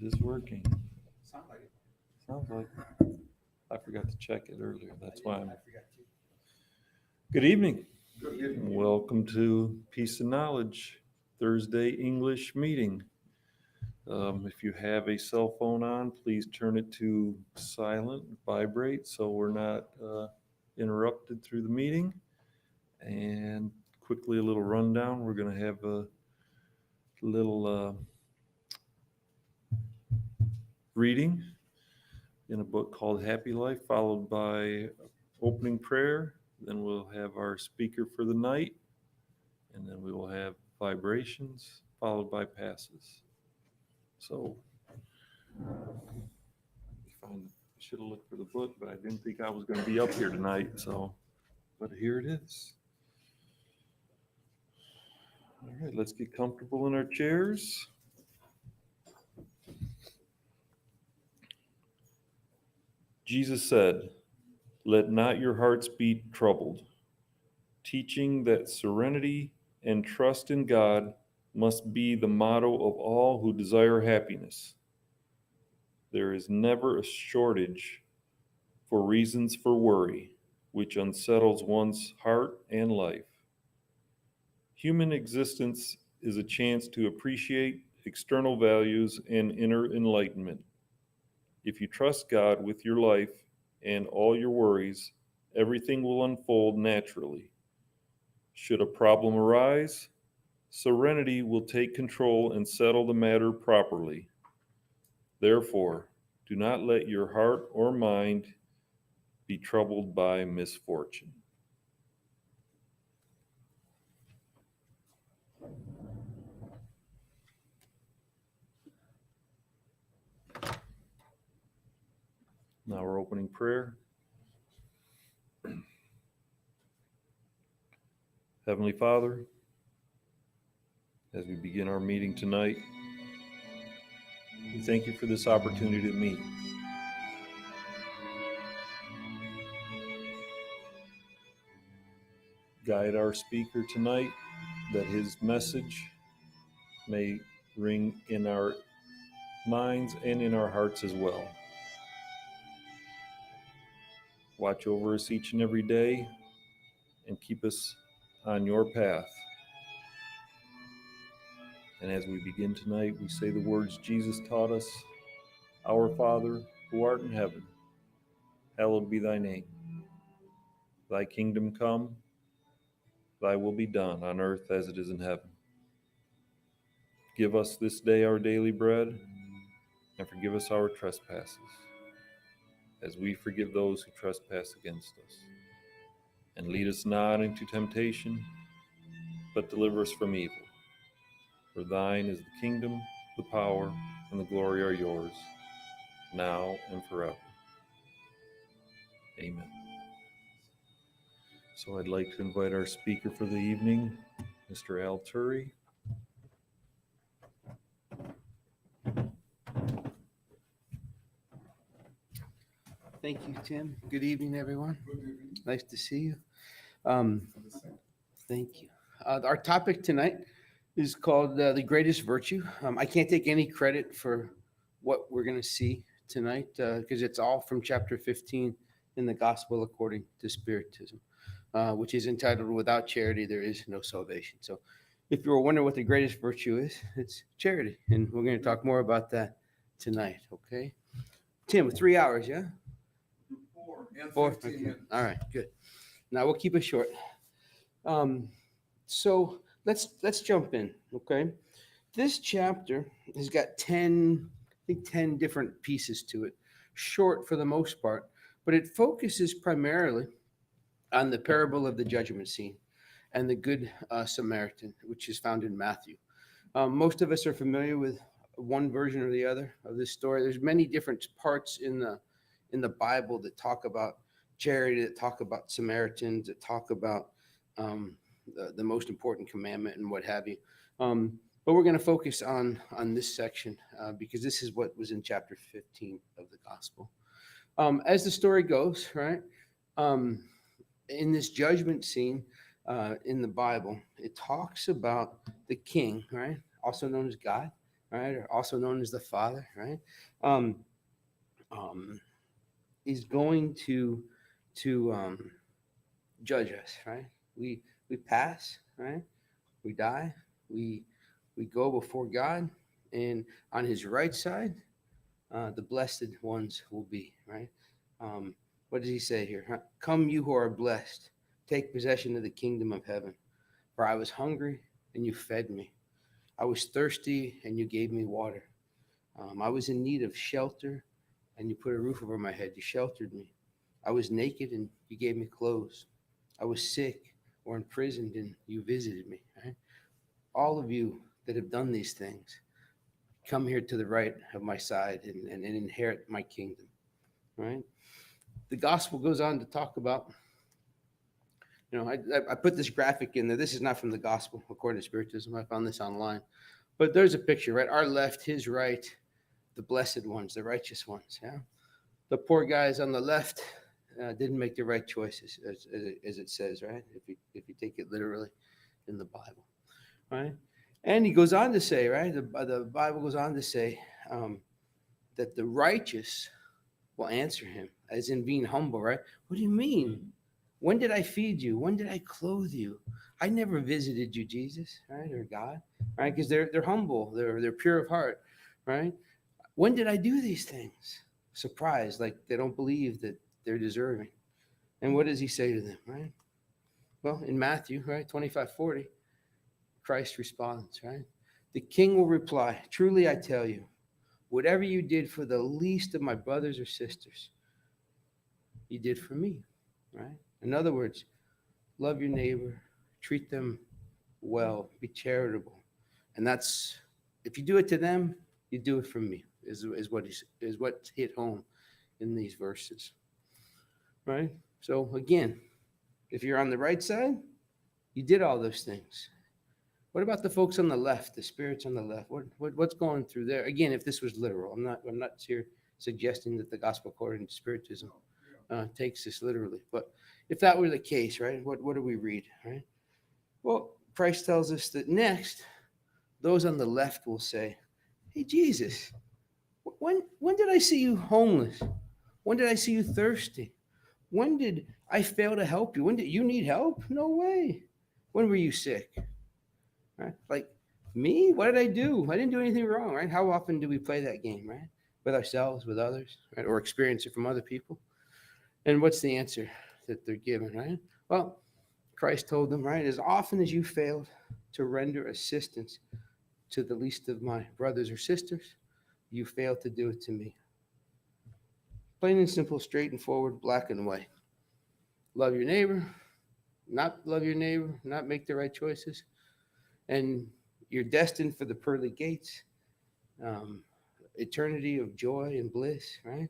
It is working. Sounds like it. Sounds like it. I forgot to check it earlier. That's why I'm. I forgot to. Good evening. Good evening. Welcome to Peace and Knowledge Thursday English meeting. If you have a cell phone on, please turn it to silent, vibrate, so we're not interrupted through the meeting. And quickly, a little rundown. We're going to have a little reading in a book called Happy Life, followed by opening prayer. Then we'll have our speaker for the night, and then we will have vibrations, followed by passes. So, I should have looked for the book, but I didn't think I was going to be up here tonight. So, but here it is. All right, let's get comfortable in our chairs. Jesus said, "Let not your hearts be troubled," teaching that serenity and trust in God must be the motto of all who desire happiness. There is never a shortage for reasons for worry, which unsettles one's heart and life. Human existence is a chance to appreciate external values and inner enlightenment. If you trust God with your life and all your worries, everything will unfold naturally. Should a problem arise, serenity will take control and settle the matter properly. Therefore, do not let your heart or mind be troubled by misfortune. Now we're opening prayer. Heavenly Father, as we begin our meeting tonight, we thank you for this opportunity to meet. Guide our speaker tonight, that his message may ring in our minds and in our hearts as well. Watch over us each and every day and keep us on your path. And as we begin tonight, we say the words Jesus taught us: Our Father, who art in heaven, hallowed be thy name. Thy kingdom come, thy will be done on earth as it is in heaven. Give us this day our daily bread, and forgive us our trespasses, as we forgive those who trespass against us. And lead us not into temptation, but deliver us from evil. For thine is the kingdom, the power, and the glory are yours, now and forever. Amen. So I'd like to invite our speaker for the evening, Mr. Turri. Thank you, Tim. Good evening, everyone. Good evening. Nice to see you. Thank you. Our topic tonight is called The Greatest Virtue. I can't take any credit for what we're going to see tonight because it's all from chapter 15 in the Gospel according to Spiritism, which is entitled Without Charity, There Is No Salvation. So if you were wondering what the greatest virtue is, it's charity. And we're going to talk more about that tonight, okay? Tim, 3 hours, yeah? 4 and 4. 15 Okay. minutes. All right, good. Now we'll keep it short. So let's jump in, okay? This chapter has got 10 different pieces to it, short for the most part, but it focuses primarily on the parable of the judgment scene and the Good Samaritan, which is found in Matthew. Most of us are familiar with one version or the other of this story. There's many different parts in the Bible that talk about charity, that talk about Samaritans, that talk about the most important commandment and what have you. But we're going to focus on this section because this is what was in chapter 15 of the gospel. As the story goes, right, in this judgment scene in the Bible, it talks about the king, right, also known as God, right, or also known as the Father, right, um, um, is going to judge us, right? We pass, right? We die. We we go before God, and on His right side, the blessed ones will be, right? Um, what does He say here? Huh? Come, you who are blessed, take possession of the kingdom of heaven. For I was hungry, and you fed me. I was thirsty, and you gave me water. I was in need of shelter, and you put a roof over my head. You sheltered me. I was naked, and you gave me clothes. I was sick or imprisoned, and you visited me. Right? All of you that have done these things, come here to the right of my side and inherit my kingdom. Right? The gospel goes on to talk about, I put this graphic in there. This is not from the gospel according to Spiritism. I found this online. But there's a picture, right? Our left, his right, the blessed ones, the righteous ones. Yeah. The poor guys on the left didn't make the right choices, as it says, right? If you take it literally in the Bible, right? And he goes on to say, right? The Bible goes on to say that the righteous will answer him, as in being humble, right? What do you mean? When did I feed you? When did I clothe you? I never visited you, Jesus, right? Or God, right? Because they're humble, they're pure of heart, right? When did I do these things? Surprised, like they don't believe that they're deserving. And what does he say to them, right? Well, in Matthew, right, 25:40, Christ responds, right? The king will reply, truly I tell you, whatever you did for the least of my brothers or sisters, you did for me, right? In other words, love your neighbor, treat them well, be charitable. And that's, if you do it to them, you do it for me, is what hit home in these verses, right? So again, if you're on the right side, you did all those things. What about the folks on the left, the spirits on the left? What's going through there? Again, if this was literal, I'm not here suggesting that the gospel according to Spiritism takes this literally. But if that were the case, right, what do we read, right? Well, Christ tells us that next, those on the left will say, "Hey, Jesus, when did I see you homeless? When did I see you thirsty? When did I fail to help you? When did you need help? No way. When were you sick?" Right? Like me? What did I do? I didn't do anything wrong, right? How often do we play that game, right? With ourselves, with others, right? Or experience it from other people? And what's the answer that they're given, right? Well, Christ told them, right? As often as you failed to render assistance to the least of my brothers or sisters, you failed to do it to me. Plain and simple, straight and forward, black and white. Love your neighbor, not love your neighbor, not make the right choices, and you're destined for the pearly gates, um, eternity of joy and bliss, right?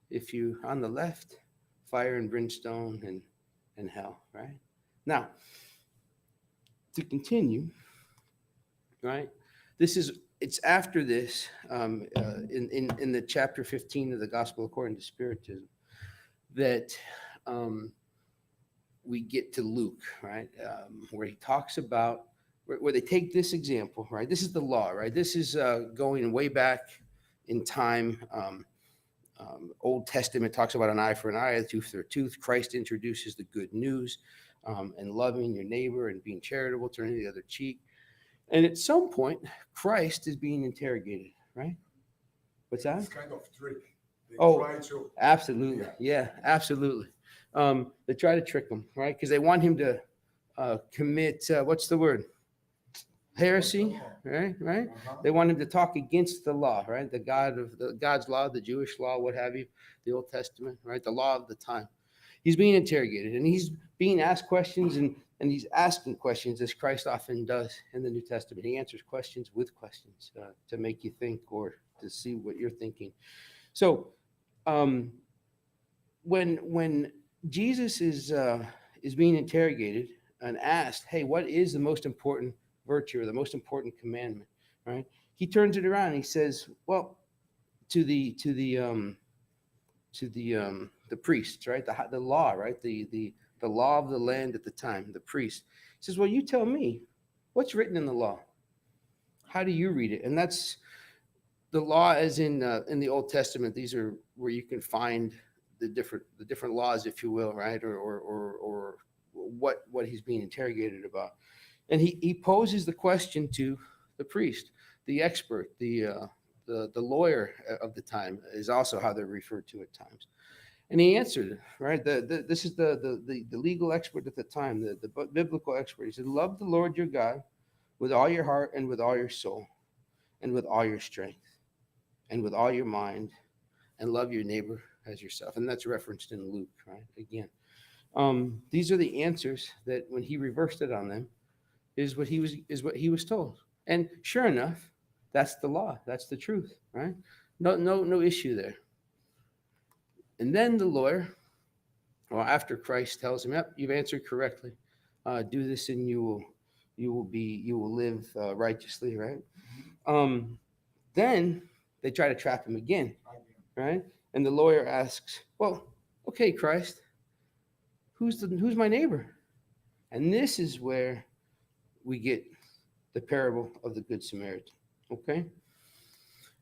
If you on the left, fire and brimstone and hell, right? Now, to continue, right? This is it's after this in the chapter 15 of the Gospel according to Spiritism that we get to Luke, right, where he talks about where they take this example, right? This is the law, right? This is going way back in time. Old Testament talks about an eye for an eye, a tooth for a tooth. Christ introduces the good news and loving your neighbor and being charitable, turning the other cheek. And at some point, Christ is being interrogated, right? What's that? It's kind of trick. They Oh, try to. absolutely. Yeah, absolutely. They try to trick him, right? Because they want him to commit, what's the word? Heresy, right? Right? Uh-huh. They want him to talk against the law, right? God's law, the Jewish law, what have you, the Old Testament, right? The law of the time. He's being interrogated and he's being asked questions and he's asking questions as Christ often does in the New Testament. He answers questions with questions to make you think or to see what you're thinking. So when Jesus is being interrogated and asked, "Hey, what is the most important virtue or the most important commandment?" Right? He turns it around and he says, "Well, to the priests, right? The law, right? The law of the land at the time, the priest." He says, "Well, you tell me, what's written in the law? How do you read it? And that's the law, as in the Old Testament. These are where you can find the different laws, if you will, right? Or what he's being interrogated about. And he poses the question to the priest, the expert, the lawyer of the time is also how they're referred to at times. And he answered it, right? This is the legal expert at the time, the biblical expert. He said, "Love the Lord your God with all your heart and with all your soul and with all your strength and with all your mind, and love your neighbor as yourself." And that's referenced in Luke, right? Again, these are the answers that when he reversed it on them is what he was told. And sure enough, that's the law. That's the truth, right? No issue there. And then the lawyer, well, after Christ tells him, "Yep, you've answered correctly. Do this, and you will live righteously," right? Um, then they try to trap him again, right? And the lawyer asks, "Well, okay, Christ, who's my neighbor?" And this is where we get the parable of the Good Samaritan. Okay,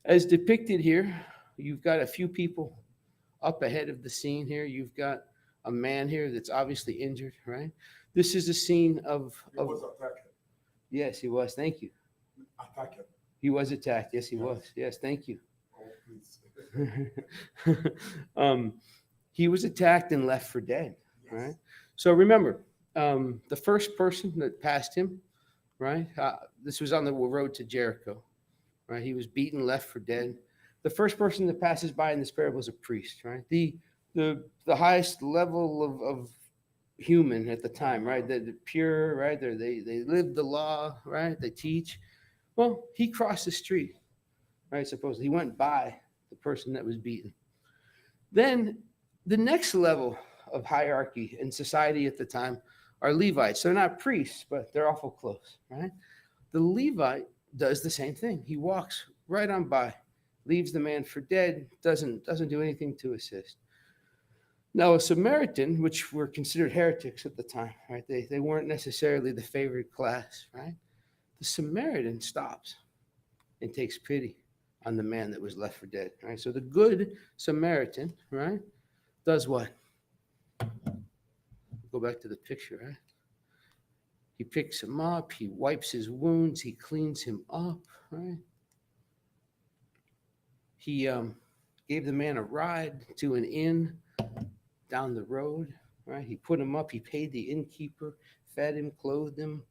as depicted here, you've got a few people up ahead of the scene here. You've got a man here that's obviously injured, right? This is a scene of He was attacked. yes, he was. Thank you. Attacked. He was attacked. Yes, he Yes. was. Yes, thank you. Oh, please. um, he was attacked and left for dead, Yes. right? So remember, the first person that passed him, right? This was on the road to Jericho, right? He was beaten, left for dead. The first person that passes by in this parable is a priest, right? The highest level of human at the time, right? The pure, right? They live the law, right? They teach. Well, he crossed the street, right? Supposedly, he went by the person that was beaten. Then the next level of hierarchy in society at the time are Levites. They're not priests, but they're awful close, right? The Levite does the same thing. He walks right on by, leaves the man for dead, doesn't do anything to assist. Now, a Samaritan, which were considered heretics at the time, right? They weren't necessarily the favored class, right? The Samaritan stops and takes pity on the man that was left for dead, right? So the good Samaritan, right, does what? Go back to the picture, right? He picks him up, he wipes his wounds, he cleans him up, right? He gave the man a ride to an inn down the road, right? He put him up, he paid the innkeeper, fed him, clothed him,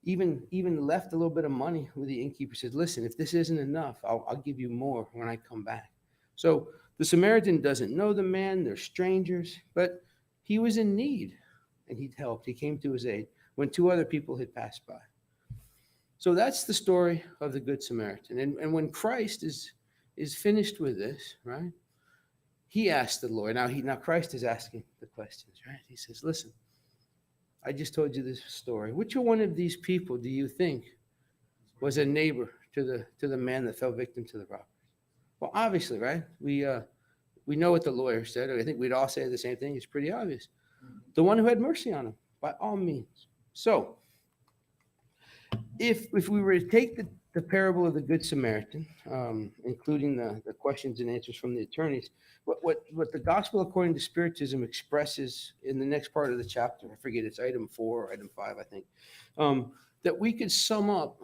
even left a little bit of money with the innkeeper. Said, "Listen, if this isn't enough, I'll give you more when I come back." So the Samaritan doesn't know the man, they're strangers, but he was in need and he'd helped. He came to his aid when two other people had passed by. So that's the story of the Good Samaritan. And when Christ is finished with this, right? He asked the Lord. Now Christ is asking the questions, right? He says, "Listen, I just told you this story. Which one of these people do you think was a neighbor to the man that fell victim to the robbers?" Well, obviously, right? We know what the lawyer said. I think we'd all say the same thing. It's pretty obvious. The one who had mercy on him, by all means. So, if we were to take the parable of the Good Samaritan, including the questions and answers from the attorneys, what the gospel according to Spiritism expresses in the next part of the chapter, I forget, it's item 4 or item 5, I think, that we could sum up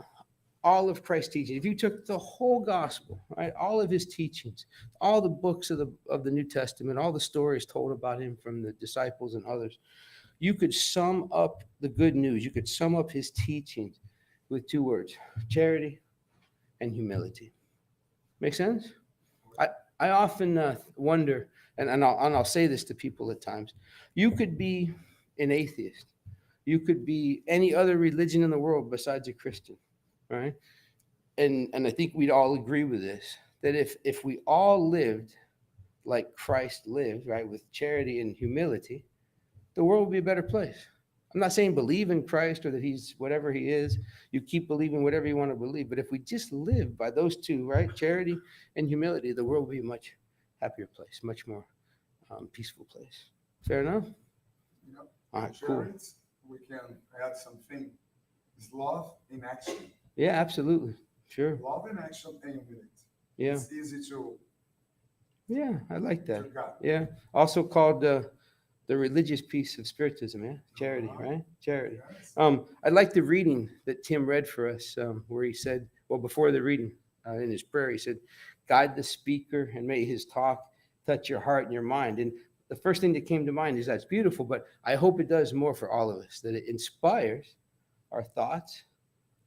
all of Christ's teaching. If you took the whole gospel, right, all of his teachings, all the books of the New Testament, all the stories told about him from the disciples and others, you could sum up the good news. You could sum up his teachings with 2 words: charity and humility. Make sense? I often wonder, and I'll say this to people at times: you could be an atheist, you could be any other religion in the world besides a Christian, right? And I think we'd all agree with this, that if we all lived like Christ lived, right, with charity and humility, the world would be a better place. I'm not saying believe in Christ or that he's whatever he is. You keep believing whatever you want to believe. But if we just live by those 2, right, charity and humility, the world will be a much happier place, much more peaceful place. Fair enough? Yep. All right, cool. Insurance, we can add something. It's love in action. Yeah, absolutely. Sure. Love and action aim with it. Yeah. It's easy to Yeah. I like that. God. Yeah. Also called the religious piece of Spiritism. Yeah. Charity, Uh-huh. right? Charity. Yes. I like the reading that Tim read for us, where he said, well, before the reading in his prayer, he said, guide the speaker and may his talk touch your heart and your mind. And the first thing that came to mind is that's beautiful, but I hope it does more for all of us, that it inspires our thoughts,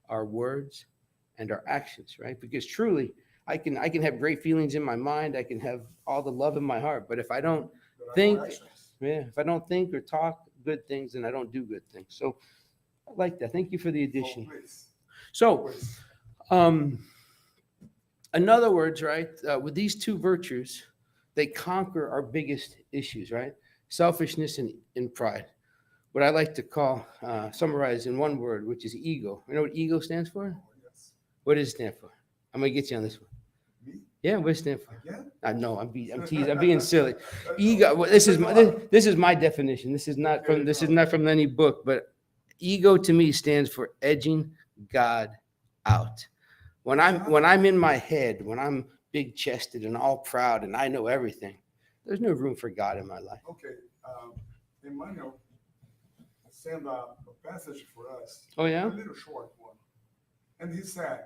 our words, and our actions, right? Because truly, I can have great feelings in my mind, I can have all the love in my heart, but if I don't There are think, no actions. yeah, if I don't think or talk good things, then I don't do good things. So I like that. Thank you for the Oh, addition. please. So, Please. um, in other words, right, with these two virtues, they conquer our biggest issues, right? Selfishness and pride. What I like to call, summarize in one word, which is ego. You know what ego stands for? Oh, yes. What does it stand for? I'm gonna get you on this one. Me? Yeah, what does it stand for? Again? I know I'm teasing. I'm being silly. Ego. Well, this is my definition. This is not from any book, but ego to me stands for edging God out. When I'm in my head, when I'm big chested and all proud and I know everything, there's no room for God in my life. Okay. Emmanuel sent a passage for us. Oh yeah. A little short one. And he said,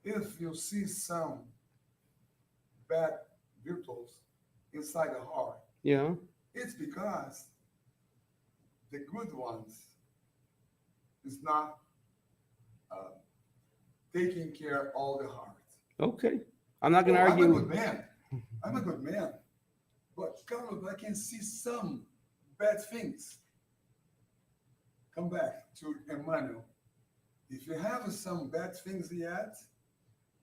if you see some bad virtues inside the heart, Yeah. it's because the good ones is not taking care of all the heart. Okay. I'm not gonna Oh, argue. I'm a good man. I'm a good man. But Carlos, I can see some bad things. Come back to Emmanuel. If you have some bad things yet,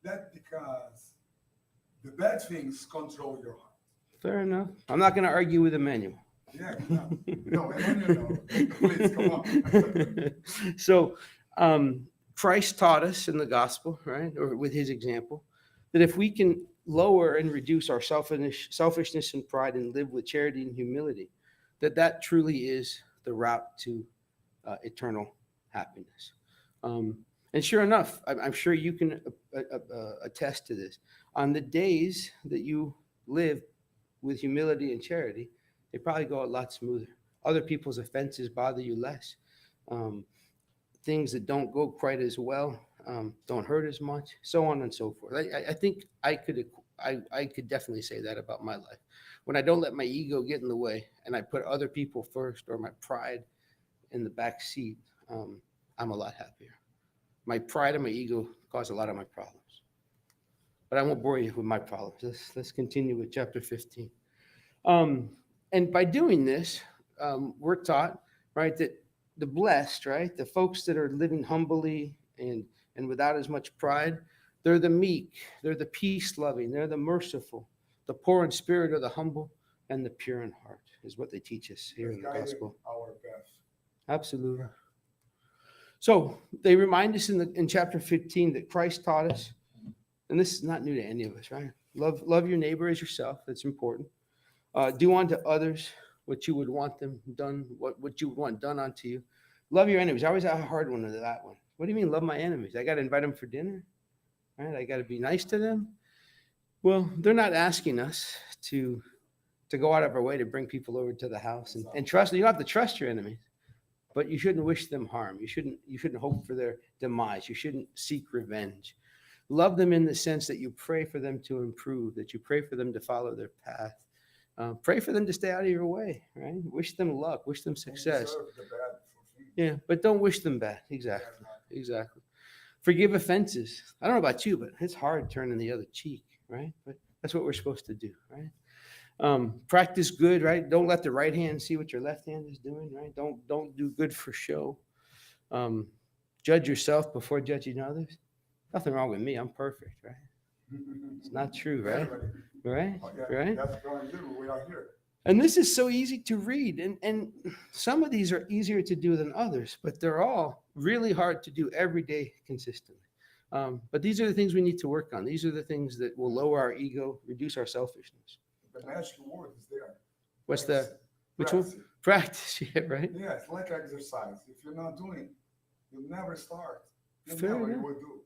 that's because the bad things control your heart. Fair enough. I'm not gonna argue with Emmanuel. Yeah, no, Emmanuel, no. Please, come on. So, Christ taught us in the gospel, right, or with his example, that if we can lower and reduce our selfishness and pride and live with charity and humility, that truly is the route to eternal happiness. And sure enough, I'm sure you can attest to this. On the days that you live with humility and charity, they probably go a lot smoother. Other people's offenses bother you less. Things that don't go quite as well don't hurt as much, so on and so forth. I think I could definitely say that about my life. When I don't let my ego get in the way and I put other people first or my pride in the back seat, I'm a lot happier. My pride and my ego cause a lot of my problems. But I won't bore you with my problems. Let's continue with chapter 15. And by doing this, we're taught, right, that the blessed, right, the folks that are living humbly and without as much pride, they're the meek, they're the peace loving, they're the merciful, the poor in spirit are the humble, and the pure in heart is what they teach us here in the Guiding gospel. our path. Absolutely. So they remind us in chapter 15 that Christ taught us, and this is not new to any of us, right? Love your neighbor as yourself. That's important. Do unto others what you would want them done, what you would want done unto you. Love your enemies. I always have a hard one to that one. What do you mean love my enemies? I got to invite them for dinner, right? I got to be nice to them. Well, they're not asking us to go out of our way to bring people over to the house and trust. You don't have to trust your enemies, but you shouldn't wish them harm. You shouldn't hope for their demise. You shouldn't seek revenge. Love them in the sense that you pray for them to improve, that you pray for them to follow their path. Pray for them to stay out of your way, right? Wish them luck, wish them Don't success. deserve the bad for things. Yeah, but don't wish them bad. Exactly. Forgive offenses. I don't know about you, but it's hard turning the other cheek, right? But that's what we're supposed to do, right? Practice good, right? Don't let the right hand see what your left hand is doing, right? Don't do good for show. Judge yourself before judging others. Nothing wrong with me. I'm perfect, right? It's not true, right? Everybody. Right? Oh, yeah, Right? that's going to do. We are here. And this is so easy to read. And some of these are easier to do than others, but they're all really hard to do every day consistently. But these are the things we need to work on. These are the things that will lower our ego, reduce our selfishness. The magic word is there. What's the, which Practice. one? Practice, yeah, right? Yeah, it's like exercise. If you're not doing it, you'll never start. You Fair never enough. will do.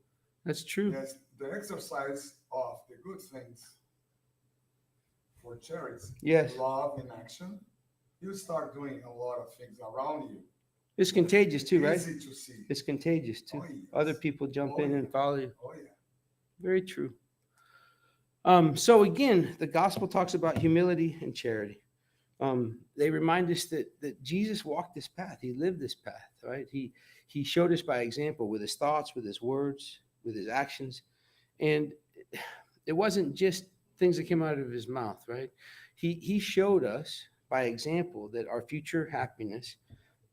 That's true. Yes, the exercise of the good things for charity, Yes. love in action, you start doing a lot of things around you. It's contagious too, right? Easy to see. It's contagious too. Oh, yes. Other people jump Oh, in yeah. and follow you. Oh yeah. Very true. So again, the gospel talks about humility and charity. They remind us that Jesus walked this path. He lived this path, right? He showed us by example with his thoughts, with his words, with his actions. And it wasn't just things that came out of his mouth, right? He showed us by example that our future happiness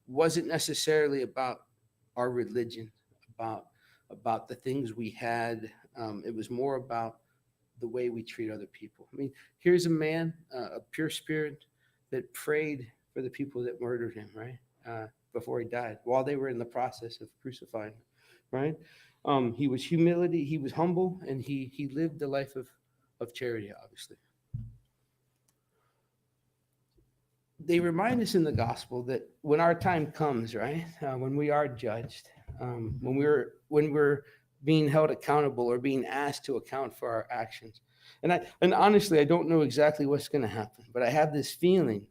wasn't necessarily about our religion, about about the things we had. It was more about the way we treat other people. I mean, here's a man, a pure spirit, that prayed for the people that murdered him, right? Before he died, while they were in the process of crucifying him, right? He was humility, he was humble, and he lived the life of charity, obviously. They remind us in the gospel that when our time comes, right, when we are judged, when we're being held accountable or being asked to account for our actions, and honestly, I don't know exactly what's going to happen, but I have this feeling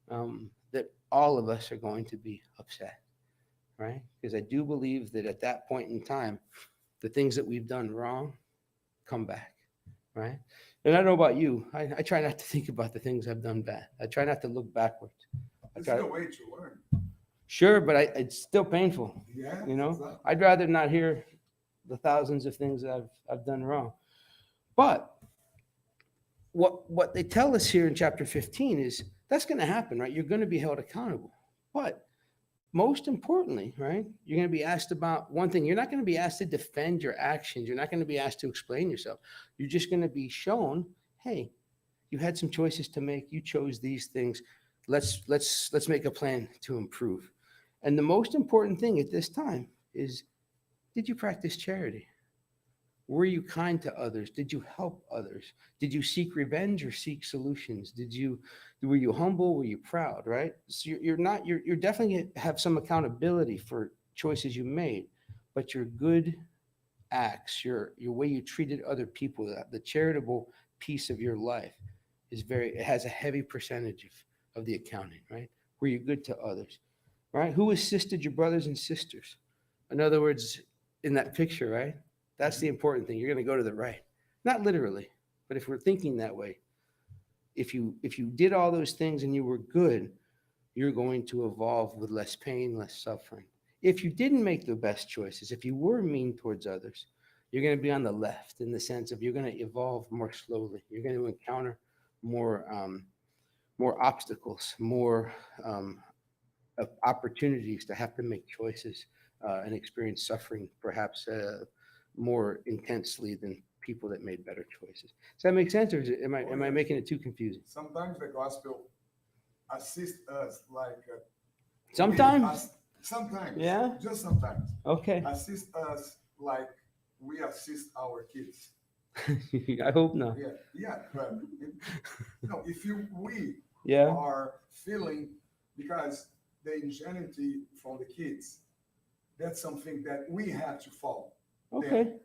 that all of us are going to be upset, right? Because I do believe that at that point in time, the things that we've done wrong come back, right? And I don't know about you. I try not to think about the things I've done bad. I try not to look backwards. I It's try the way to learn. Sure, but it's still painful. Yeah. You know, Exactly. I'd rather not hear the thousands of things that I've done wrong. But what they tell us here in chapter 15 is that's going to happen, right? You're going to be held accountable. But most importantly, right, you're going to be asked about one thing. You're not going to be asked to defend your actions. You're not going to be asked to explain yourself. You're just going to be shown, hey, you had some choices to make. You chose these things. Let's make a plan to improve. And the most important thing at this time is, did you practice charity? Were you kind to others? Did you help others? Did you seek revenge or seek solutions? Were you humble? Were you proud? Right? So you're definitely gonna have some accountability for choices you made, but your good acts, your way you treated other people, the charitable piece of your life it has a heavy percentage of the accounting, right? Were you good to others? Right? Who assisted your brothers and sisters? In other words, in that picture, right? That's the important thing. You're going to go to the right. Not literally, but if we're thinking that way, if you did all those things and you were good, you're going to evolve with less pain, less suffering. If you didn't make the best choices, if you were mean towards others, you're going to be on the left in the sense of you're going to evolve more slowly. You're going to encounter more more obstacles, more opportunities to have to make choices and experience suffering, perhaps more intensely than people that made better choices. Does that make sense, or am I making it too confusing? Sometimes the gospel assists us like Sometimes. sometimes, Yeah. just sometimes, Okay. assist us like we assist our kids. I hope not. Yeah, yeah, but no, if we Yeah. are feeling, because the ingenuity from the kids, that's something that we have to follow. Okay.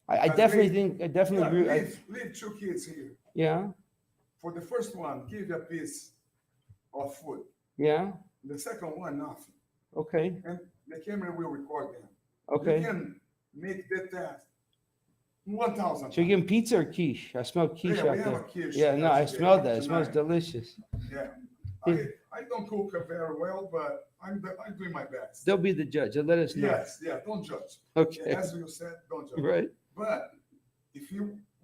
I Because definitely they- think I definitely Yeah, agree. leave two kids here. Yeah. For the first one, give a piece of food. Yeah. The second one, nothing. Okay. And the camera will record them. Okay. You can make the test 1,000 Should we give him pizza or quiche? I smell quiche Yeah, we out have there. a quiche. Yeah, no, I today, smelled that. It smells tonight. delicious. Yeah. Yeah. I don't cook very well, but I'm doing my best. They'll be the judge. They'll let us know. Yes, yeah, don't judge. Okay. As you said, don't judge. Right. But if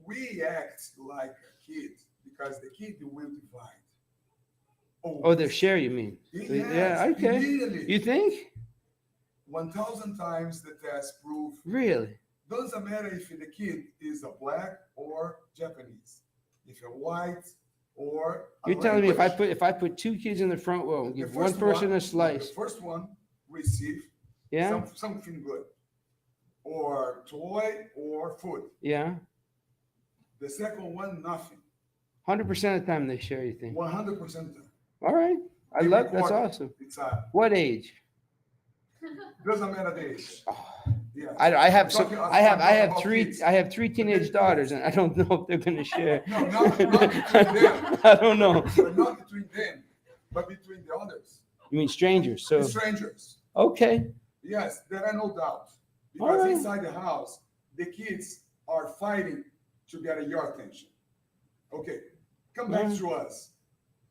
we act like a kid, because the kid will divide. Oh, they'll share, you mean? Yeah, okay. Immediately. You think? 1,000 times the test prove. Really? Doesn't matter if the kid is a black or Japanese, if you're white or a You're telling me if language. I put two kids in the front row and The give one first person one- a slice, The first one receive yeah, something good, or toy or food. yeah, The second one, nothing. 100% of the time they share. You think? 100%. All right, I They love that's record it. awesome. It's What age? doesn't matter the age. Oh, Yeah, Yes. I have I'm some, talking- I have I'm talking about three kids. I have three teenage daughters, and I don't know if they're going to share. No, not between them. I don't know. But not between them, but between the others. You mean strangers? So Strangers. okay, Yes, there are no doubt. All Because right. inside the house, the kids are fighting to get your attention. Okay, come back Yeah. to us.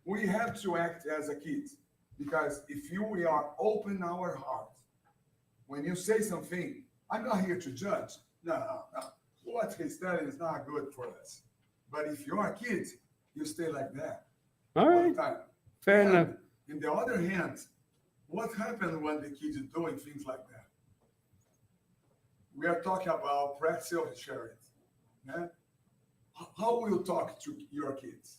We have to act as a kid. Because if we are open our heart, when you say something, I'm not here to judge. No. What he's telling is not good for us. But if you're a kid, you stay like that all all right, the time. fair And enough. On the other hand, what happens when the kids are doing things like that? We are talking about practical charity. Yeah? How will you talk to your kids?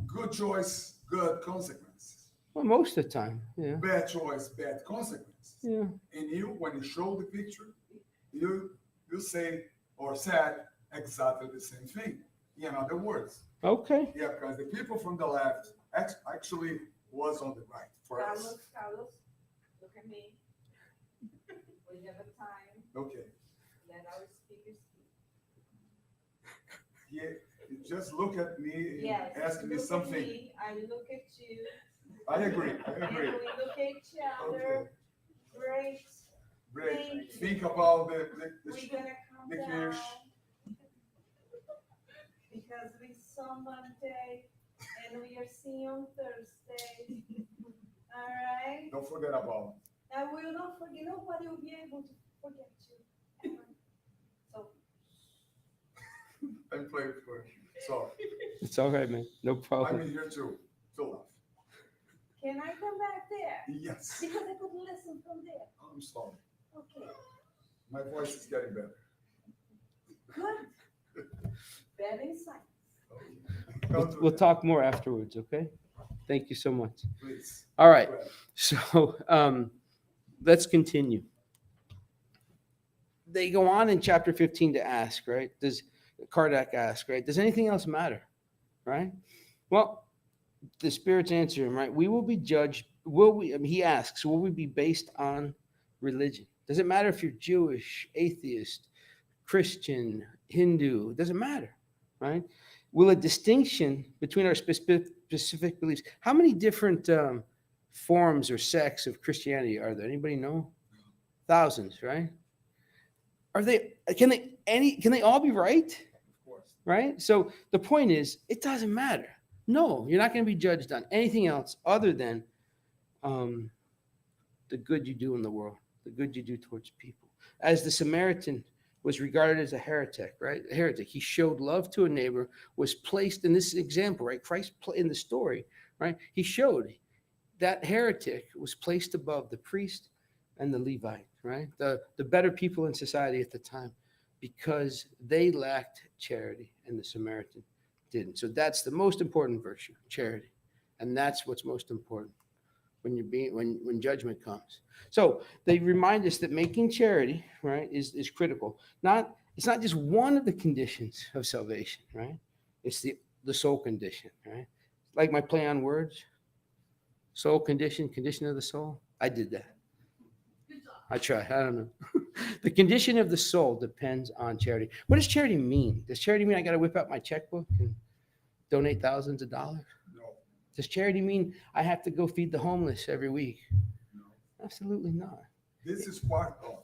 Good choice, good consequences. Well, most of the time, yeah, Bad choice, bad consequences. yeah. And you, when you show the picture, you say or said exactly the same thing. In other words, Okay, yeah, because the people from the left actually was on the right for us. Carlos, look at me. We have a time, Okay. let our speakers speak. Yeah, you just look at me and Yes. ask me look at something. me, I look at you. I agree. And we look at each other. Great. Great. Thank you. Think about the We're gonna calm the down. kirsch. Because we saw Monday and we are seeing on Thursday. All right? Don't forget about I will not forget, nobody will be able to forget you. So, I'm playing for you. Sorry. it's all right, man. No I'm problem. in here to laugh. can I come back there? Yes. Because I could listen from there. I'm sorry. Okay, My voice is getting better. good. Bad insight. We'll talk more afterwards. Okay. Thank you so much. Please. All right. Go ahead. So let's continue. They go on in chapter 15 to ask, right? Does Kardec ask, right? Does anything else matter? Right? Well, the spirits answer him, right? We will be judged. Will we? I mean, he asks, will we be based on religion? Does it matter if you're Jewish, atheist, Christian, Hindu? It doesn't matter, right? Will a distinction between our specific beliefs? How many different forms or sects of Christianity are there? Anybody know? Thousands, right? Are they? Can they all be right? Of course. Right? So the point is, it doesn't matter. No, you're not going to be judged on anything else other than the good you do in the world, the good you do towards people. As the Samaritan was regarded as a heretic, right? A heretic. He showed love to a neighbor, was placed in this example, right? Christ in the story, right? He showed that heretic was placed above the priest and the Levite, right? The better people in society at the time, because they lacked charity and the Samaritan didn't. So that's the most important virtue, charity. And that's what's most important when you're being when judgment comes. So they remind us that making charity, right, is critical. It's not just one of the conditions of salvation, right? It's the soul condition, right? Like my play on words. Soul condition, condition of the soul. I did that. I try. I don't know. The condition of the soul depends on charity. What does charity mean? Does charity mean I got to whip out my checkbook and donate thousands of dollars? No. Does charity mean I have to go feed the homeless every week? No. Absolutely not. This is part of.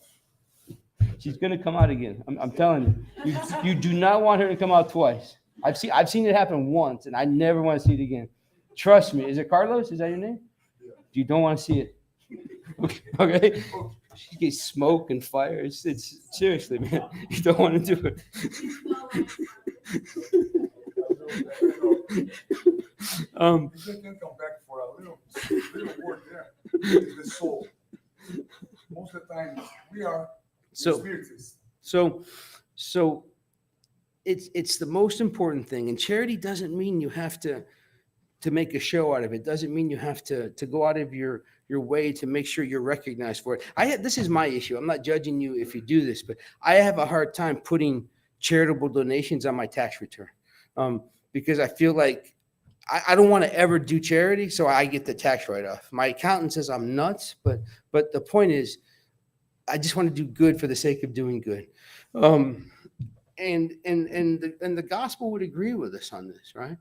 She's going to come out again. I'm telling you. You do not want her to come out twice. I've seen it happen once, and I never want to see it again. Trust me. Is it Carlos? Is that your name? Yeah. You don't want to see it. Okay. She gets smoke and fire. It's seriously, man. You don't want to do it. You just can come back for a little word there. It's the soul. Most of the time, we are So- spiritists. So it's the most important thing. And charity doesn't mean you have to make a show out of it. Doesn't mean you have to go out of your way to make sure you're recognized for it. This is my issue. I'm not judging you if you do this, but I have a hard time putting charitable donations on my tax return because I feel like I don't want to ever do charity, so I get the tax write-off. My accountant says I'm nuts, but the point is, I just want to do good for the sake of doing good. Um, and the gospel would agree with us on this, right?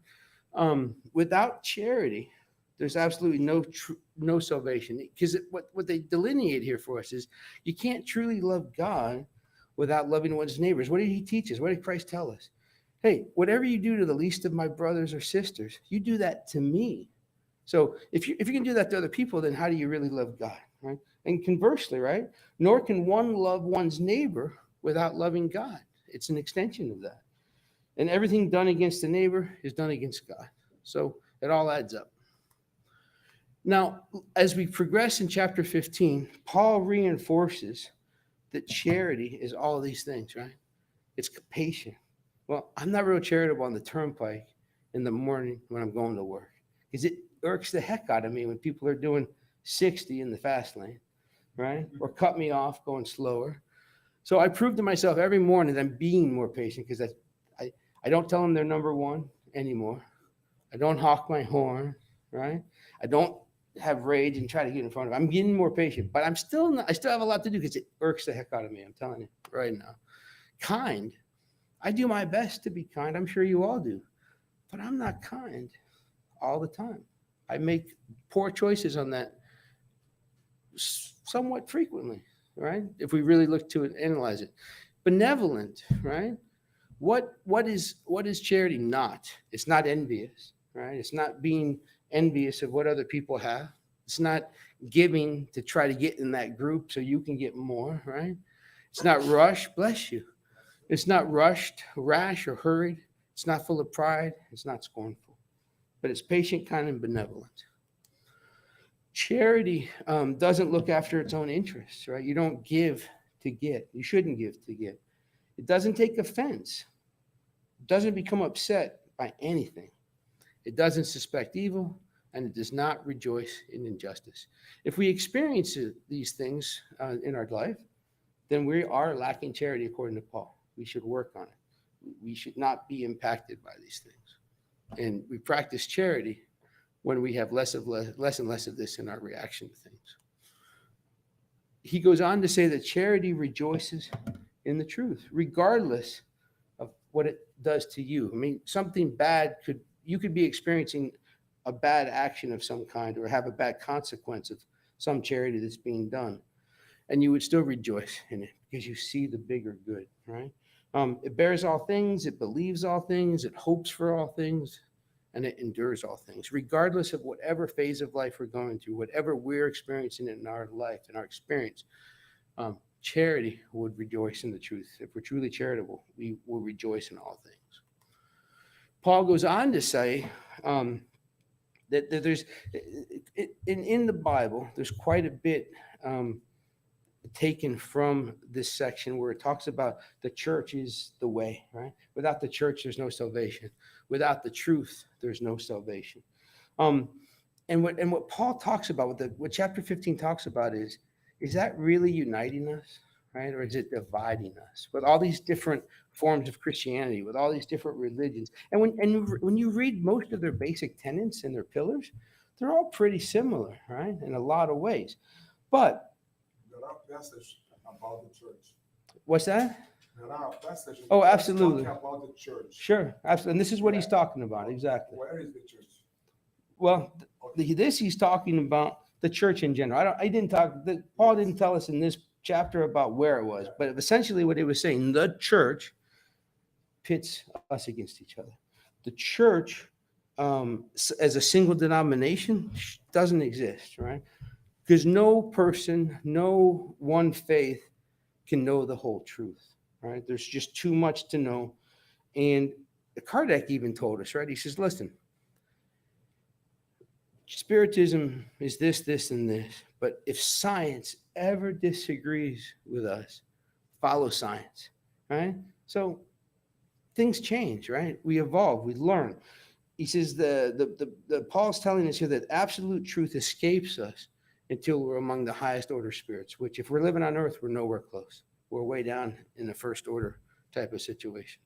Without charity, there's absolutely no salvation. Because what they delineate here for us is you can't truly love God without loving one's neighbors. What did he teach us? What did Christ tell us? Hey, whatever you do to the least of my brothers or sisters, you do that to me. So if you can do that to other people, then how do you really love God, right? And conversely, right? Nor can one love one's neighbor without loving God. It's an extension of that. And everything done against the neighbor is done against God. So it all adds up. Now, as we progress in chapter 15, Paul reinforces that charity is all of these things, right? It's patient. Well, I'm not real charitable on the turnpike in the morning when I'm going to work because it irks the heck out of me when people are doing 60 in the fast lane, right? Or cut me off going slower. So I prove to myself every morning that I'm being more patient because I don't tell them they're number one anymore. I don't honk my horn, right? I don't have rage and try to get in front of them. I'm getting more patient, but I still have a lot to do because it irks the heck out of me. I'm telling you right now. Kind. I do my best to be kind. I'm sure you all do, but I'm not kind all the time. I make poor choices on that somewhat frequently, right? If we really look to it, analyze it. Benevolent, right? What is charity not? It's not envious, right? It's not being envious of what other people have. It's not giving to try to get in that group so you can get more, right? It's not rushed, bless you. It's not rushed, rash, or hurried. It's not full of pride. It's not scornful, but it's patient, kind, and benevolent. Charity doesn't look after its own interests, right? You don't give to get. You shouldn't give to get. It doesn't take offense. It doesn't become upset by anything. It doesn't suspect evil, and it does not rejoice in injustice. If we experience these things in our life, then we are lacking charity according to Paul. We should work on it. We should not be impacted by these things. And we practice charity when we have less and less of this in our reaction to things. He goes on to say that charity rejoices in the truth, regardless of what it does to you. I mean, something bad you could be experiencing a bad action of some kind or have a bad consequence of some charity that's being done, and you would still rejoice in it because you see the bigger good, right? It bears all things, it believes all things, it hopes for all things, and it endures all things, regardless of whatever phase of life we're going through, whatever we're experiencing in our life, in our experience. Charity would rejoice in the truth. If we're truly charitable, we will rejoice in all things. Paul goes on to say that there's in the Bible, there's quite a bit taken from this section where it talks about the church is the way, right? Without the church, there's no salvation. Without the truth, there's no salvation. And what Paul talks about, what chapter 15 talks about is that really uniting us, right? Or is it dividing us with all these different forms of Christianity, with all these different religions? And when you read most of their basic tenets and their pillars, they're all pretty similar, right? In a lot of ways. But there are passages about the church. What's that? There are passages. Oh, absolutely. Talking about the church. Sure, absolutely. And this is what he's talking about, exactly. Where is the church? Well, this he's talking about the church in general. Paul didn't tell us in this chapter about where it was, but essentially what he was saying, the church pits us against each other. The church, as a single denomination, doesn't exist, right? Because no person, no one faith can know the whole truth, right? There's just too much to know. And Kardec even told us, right? He says, listen, Spiritism is this, and this. But if science ever disagrees with us, follow science, right? So things change, right? We evolve, we learn. He says the Paul's telling us here that absolute truth escapes us until we're among the highest order spirits, which if we're living on earth, we're nowhere close. We're way down in the first order type of situation.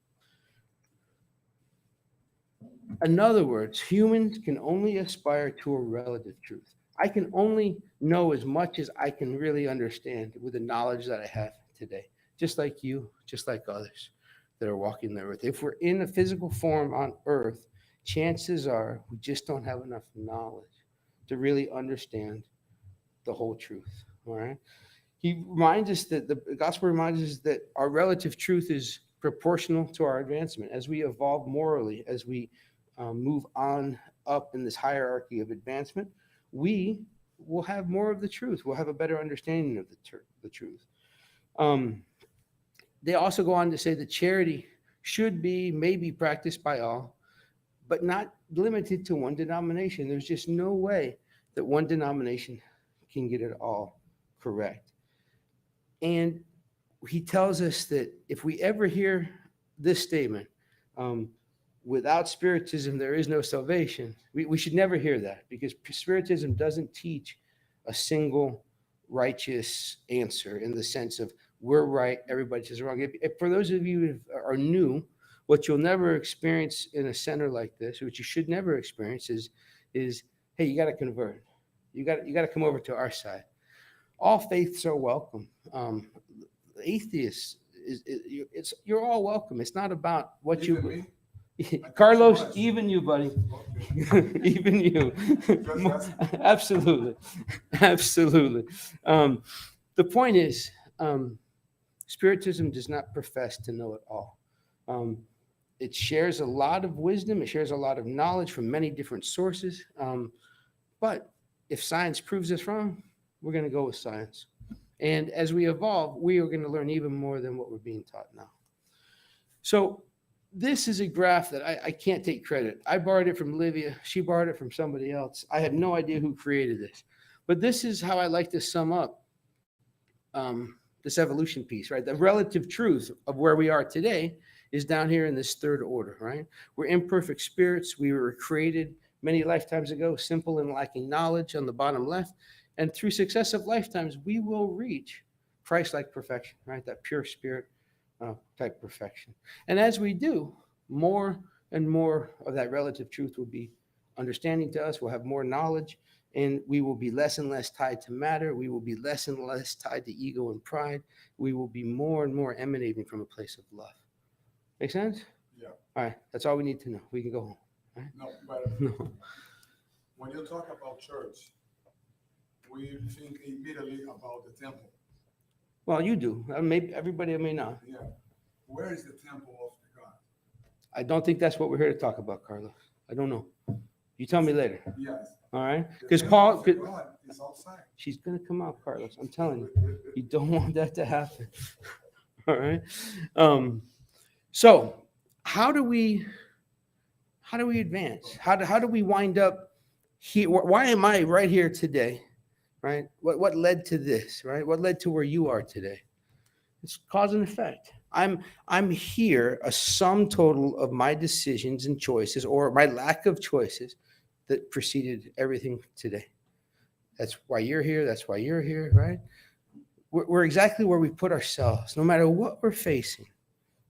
In other words, humans can only aspire to a relative truth. I can only know as much as I can really understand with the knowledge that I have today, just like you, just like others that are walking the earth. If we're in a physical form on earth, chances are we just don't have enough knowledge to really understand the whole truth. All right. He reminds us that the gospel reminds us that our relative truth is proportional to our advancement. As we evolve morally, as we move on up in this hierarchy of advancement, we will have more of the truth. We'll have a better understanding of the truth. They also go on to say that charity should be maybe practiced by all, but not limited to one denomination. There's just no way that one denomination can get it all correct. And he tells us that if we ever hear this statement, without Spiritism, there is no salvation, we should never hear that, because Spiritism doesn't teach a single righteous answer in the sense of we're right, everybody else is wrong. For those of you who are new, what you'll never experience in a center like this, which you should never experience, is hey, you got to convert. You got to come over to our side. All faiths are welcome. Atheists, you're all welcome. It's not about what Even you. me? Carlos, much. even you, buddy. Okay. Even you. Just asking. Absolutely. Absolutely. The point is, Spiritism does not profess to know it all. It shares a lot of wisdom, it shares a lot of knowledge from many different sources. But if science proves us wrong, we're going to go with science. And as we evolve, we are going to learn even more than what we're being taught now. So this is a graph that I can't take credit. I borrowed it from Livia. She borrowed it from somebody else. I have no idea who created this. But this is how I like to sum up this evolution piece, right? The relative truth of where we are today is down here in this third order, right? We're imperfect spirits. We were created many lifetimes ago, simple and lacking knowledge on the bottom left. And through successive lifetimes, we will reach Christ-like perfection, right? That pure spirit type perfection. And as we do, more and more of that relative truth will be understanding to us. We'll have more knowledge, and we will be less and less tied to matter. We will be less and less tied to ego and pride. We will be more and more emanating from a place of love. Make sense? Yeah. All right. That's all we need to know. We can go home. No, but No. when you talk about church, we think immediately about the temple. Well, you do. Maybe everybody may not. Yeah. Where is the temple of the God? I don't think that's what we're here to talk about, Carlos. I don't know. You tell me later. Yes. All right? The Because temple Paul, of the God is outside. she's going to come out, Carlos. I'm telling you. You don't want that to happen. All right? So how do we advance? How do we wind up here? Why am I right here today? Right? What led to this? Right? What led to where you are today? It's cause and effect. I'm here, a sum total of my decisions and choices, or my lack of choices, that preceded everything today. That's why you're here. That's why you're here, right? We're exactly where we put ourselves, no matter what we're facing.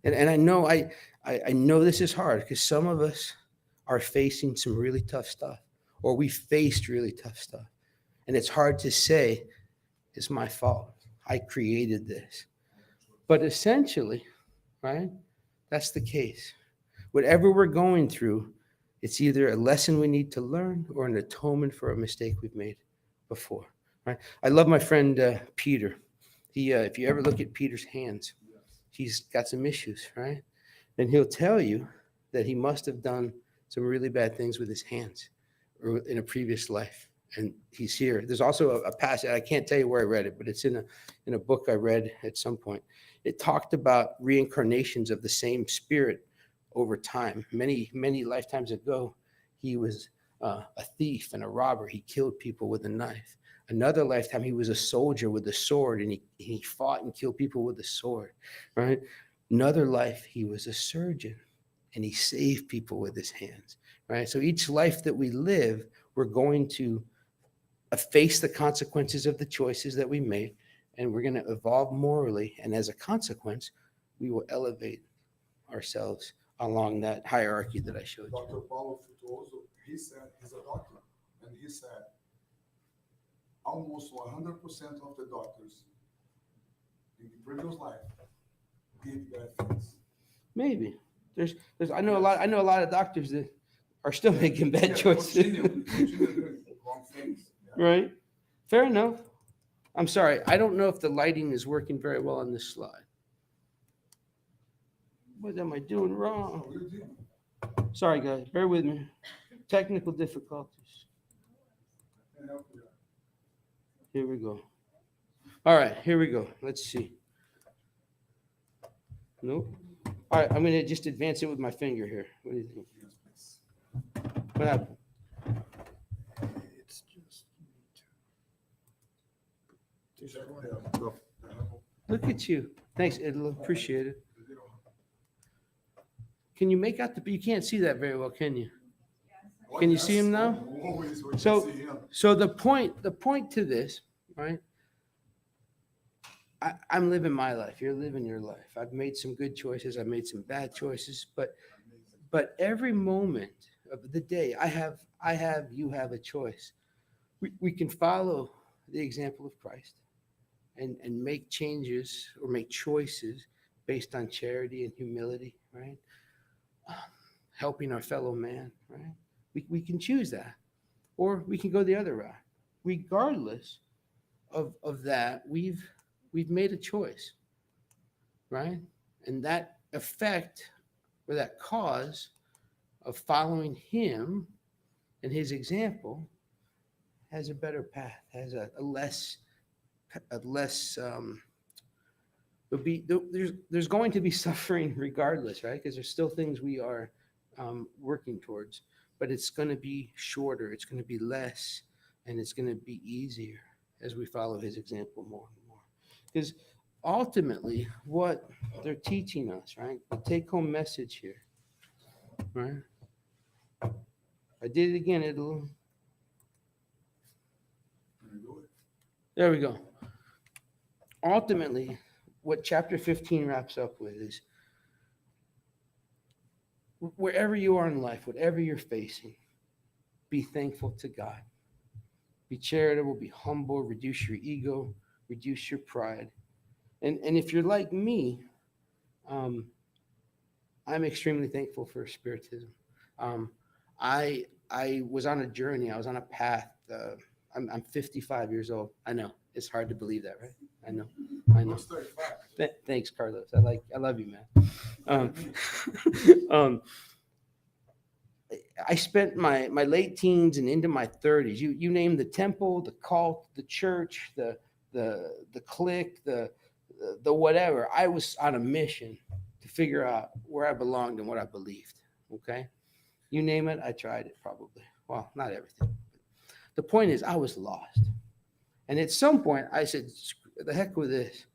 And I know I know this is hard because some of us are facing some really tough stuff, or we faced really tough stuff. And it's hard to say, it's my fault. I created this. But essentially, right, that's the case. Whatever we're going through, it's either a lesson we need to learn or an atonement for a mistake we've made before, right? I love my friend Peter. He, if you ever look at Peter's hands, he's got some issues, right? And he'll tell you that he must have done some really bad things with his hands or in a previous life. And he's here. There's also a passage, I can't tell you where I read it, but it's in a book I read at some point. It talked about reincarnations of the same spirit over time. Many, many lifetimes ago, he was a thief and a robber. He killed people with a knife. Another lifetime, he was a soldier with a sword, and he fought and killed people with a sword, right? Another life, he was a surgeon, and he saved people with his hands, right? So each life that we live, we're going to face the consequences of the choices that we made, and we're going to evolve morally. And as a consequence, we will elevate ourselves along that hierarchy that I showed you. Dr. Paulo Frutuoso, he said, he's a doctor, and he said, almost 100% of the doctors in the previous life did bad things. Maybe there's I know a lot of doctors that are still making bad choices. Continue doing wrong things. Yeah. Right? Fair enough. I'm sorry. I don't know if the lighting is working very well on this slide. What am I doing wrong? Oh, you did. Sorry, guys. Bear with me. Technical difficulties. I can help you. Here we go. All right, here we go. Let's see. Nope. All right, I'm going to just advance it with my finger here. What do you think? Yes, please. What happened? It's just Check the Look at you. Thanks, Idla. Appreciate it. little- Can you make out you can't see that very well, can you? Oh, Can you yes. see him now? Always we can So- see him. So the point to this, right? I'm living my life. You're living your life. I've made some good choices. I've made some bad choices, but every moment of the day, you have a choice. We can follow the example of Christ and make changes or make choices based on charity and humility, right? Helping our fellow man, right? We can choose that. Or we can go the other route. Regardless of that, we've made a choice, right? And that effect or that cause of following him and his example has a better path, has a less there's going to be suffering regardless, right? Because there's still things we are working towards, but it's going to be shorter, it's going to be less, and it's going to be easier as we follow his example more and more. Because ultimately, what they're teaching us, right? The take-home message here, right? I did it again. Can you do it? There we go. Ultimately, what chapter 15 wraps up with is wherever you are in life, whatever you're facing, be thankful to God. Be charitable, be humble, reduce your ego, reduce your pride. And if you're like me, I'm extremely thankful for Spiritism. I was on a journey. I was on a path. I'm 55 years old. I know it's hard to believe that, right? I know. Looks 35. Thanks, Carlos. I love you, man. I spent my late teens and into my 30s. You name the temple, the cult, the church, the clique, the whatever. I was on a mission to figure out where I belonged and what I believed. Okay, you name it, I tried it. Probably. Well, not everything. The point is, I was lost, and at some point, I said, "The heck with this.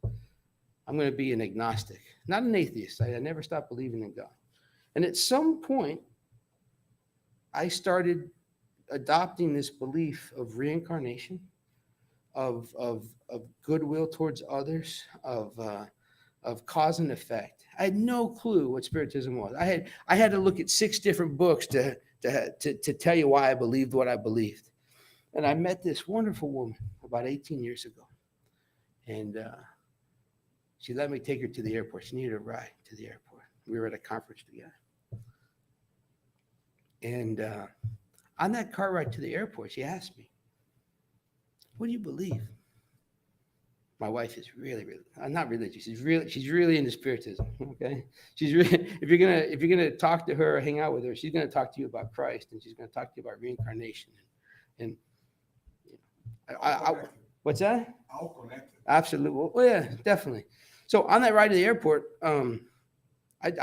I'm going to be an agnostic, not an atheist. I never stopped believing in God." And at some point, I started adopting this belief of reincarnation, of goodwill towards others, of cause and effect. I had no clue what Spiritism was. I had to look at 6 different books to tell you why I believed what I believed. And I met this wonderful woman about 18 years ago, and she let me take her to the airport. She needed a ride to the airport. We were at a conference together. And on that car ride to the airport, she asked me, "What do you believe?" My wife is really, not religious. She's really into Spiritism. Okay, she's really. If you're gonna talk to her or hang out with her, she's gonna talk to you about Christ, and she's gonna talk to you about reincarnation. And what's that? All connected. Absolutely. Well, yeah, definitely. So on that ride to the airport, I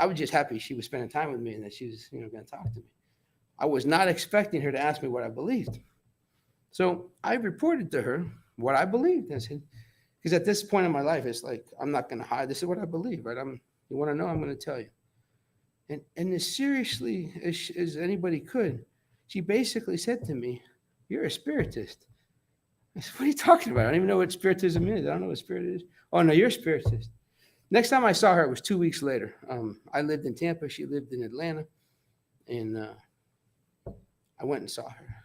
was just happy she was spending time with me and that she was, going to talk to me. I was not expecting her to ask me what I believed. So I reported to her what I believed. I said, because at this point in my life, it's like, I'm not going to hide. This is what I believe, right? You want to know? I'm going to tell you. And as seriously as anybody could, she basically said to me, "You're a Spiritist." I said, "What are you talking about? I don't even know what Spiritism is. I don't know what Spirit is." "Oh, no, you're a Spiritist." Next time I saw her, it was 2 weeks later. I lived in Tampa. She lived in Atlanta. And I went and saw her.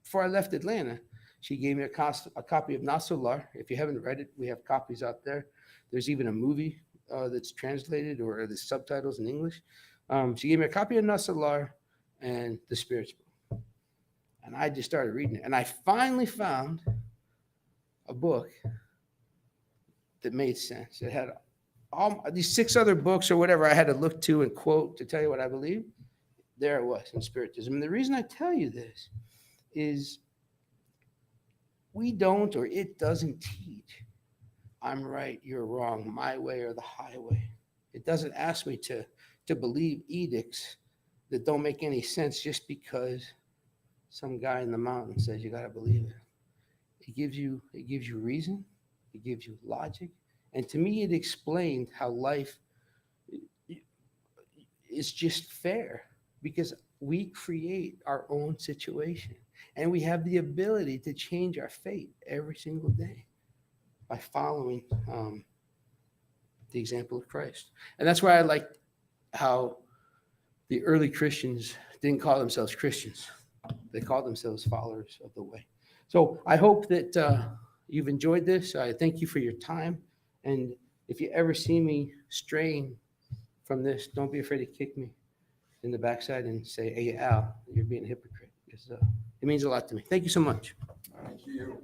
Before I left Atlanta, She gave me a copy of Nasolar. If you haven't read it, we have copies out there. There's even a movie that's translated or the subtitles in English. She gave me a copy of Nasolar and the Spirit's Book. And I just started reading it. And I finally found a book that made sense. It had all these 6 other books or whatever I had to look to and quote to tell you what I believe. There it was in Spiritism. And the reason I tell you this is we don't, or it doesn't teach I'm right, you're wrong, my way or the highway. It doesn't ask me to believe edicts that don't make any sense just because some guy in the mountain says you got to believe it. It gives you reason, it gives you logic, and to me, it explained how life is just fair because we create our own situation, and we have the ability to change our fate every single day by following the example of Christ. And that's why I like how the early Christians didn't call themselves Christians. They called themselves followers of the way. So I hope that you've enjoyed this. I thank you for your time. And if you ever see me straying from this, don't be afraid to kick me in the backside and say, hey, Al, you're being a hypocrite. Because it means a lot to me. Thank you so much. Thank you.